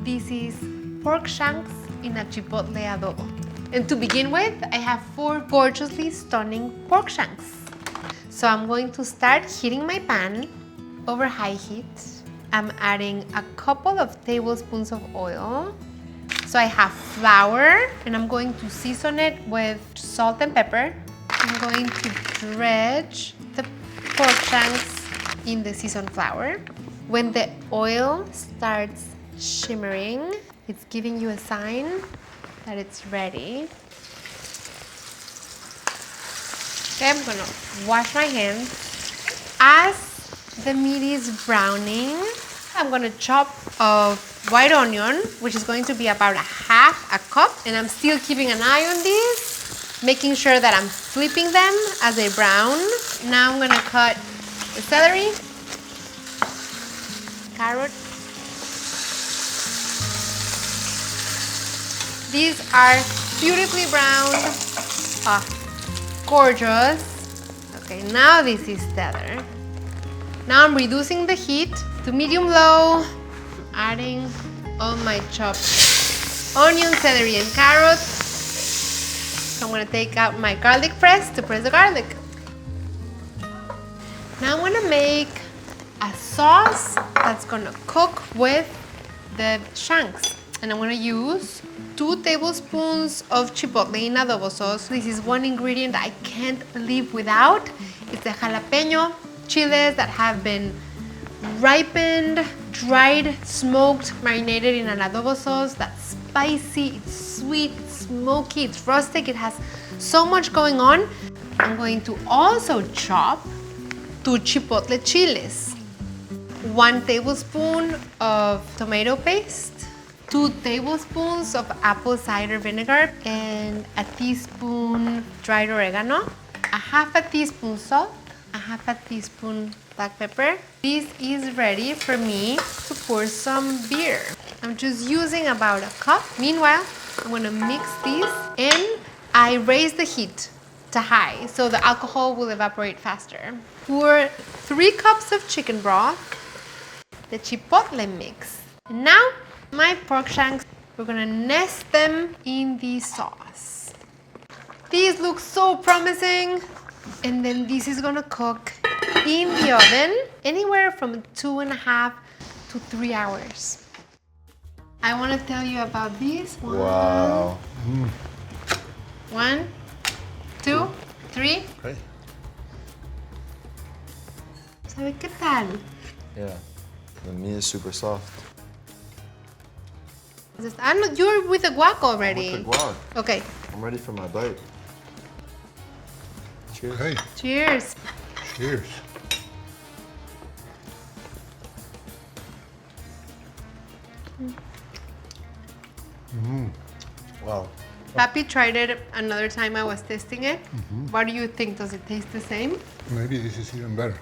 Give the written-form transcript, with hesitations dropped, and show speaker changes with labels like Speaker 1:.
Speaker 1: This is pork shanks in a chipotle adobo. And to begin with, I have 4 gorgeously stunning pork shanks. So I'm going to start heating my pan over high heat. I'm adding a couple of tablespoons of oil. So I have flour, and I'm going to season it with salt and pepper. I'm going to dredge the pork shanks in the seasoned flour. When the oil starts shimmering, it's giving you a sign that it's ready. Okay, I'm gonna wash my hands. As the meat is browning, I'm gonna chop of white onion, which is going to be about a cup, and I'm still keeping an eye on these, making sure that I'm flipping them as they brown. Now I'm gonna cut the celery, carrot. These are beautifully browned. Gorgeous. Okay, now this is tender. Now I'm reducing the heat to medium-low, adding all my chopped onion, celery, and carrots. So I'm gonna take out my garlic press to press the garlic. Now I'm gonna make a sauce that's gonna cook with the shanks. And I'm gonna use 2 tablespoons of chipotle in adobo sauce. This is one ingredient I can't live without. It's the jalapeno chiles that have been ripened, dried, smoked, marinated in an adobo sauce that's spicy, it's sweet, it's smoky, it's rustic, it has so much going on. I'm going to also chop 2 chipotle chiles, 1 tablespoon of tomato paste, 2 tablespoons of apple cider vinegar, and a teaspoon dried oregano, a half a teaspoon salt, a half a teaspoon black pepper. This is ready for me to pour some beer. I'm just using about a cup. Meanwhile, I'm gonna mix these, and I raise the heat to high so the alcohol will evaporate faster. Pour 3 cups of chicken broth, the chipotle mix. And now, my pork shanks, we're gonna nest them in the sauce. These look so promising. And then this is gonna cook in the oven anywhere from 2.5 to 3 hours. I wanna tell you about these.
Speaker 2: Wow.
Speaker 1: 1, 2, 3.
Speaker 2: Okay.
Speaker 1: ¿Sabe qué tal?
Speaker 2: Yeah. The meat is super soft.
Speaker 1: You're with the guac already.
Speaker 2: With the guac.
Speaker 1: Okay.
Speaker 2: I'm ready for my bite. Cheers.
Speaker 3: Hey,
Speaker 1: Cheers.
Speaker 3: cheers.
Speaker 2: Wow.
Speaker 1: Papi tried it another time I was testing it. What do you think? Does it taste the same?
Speaker 3: Maybe this is even better.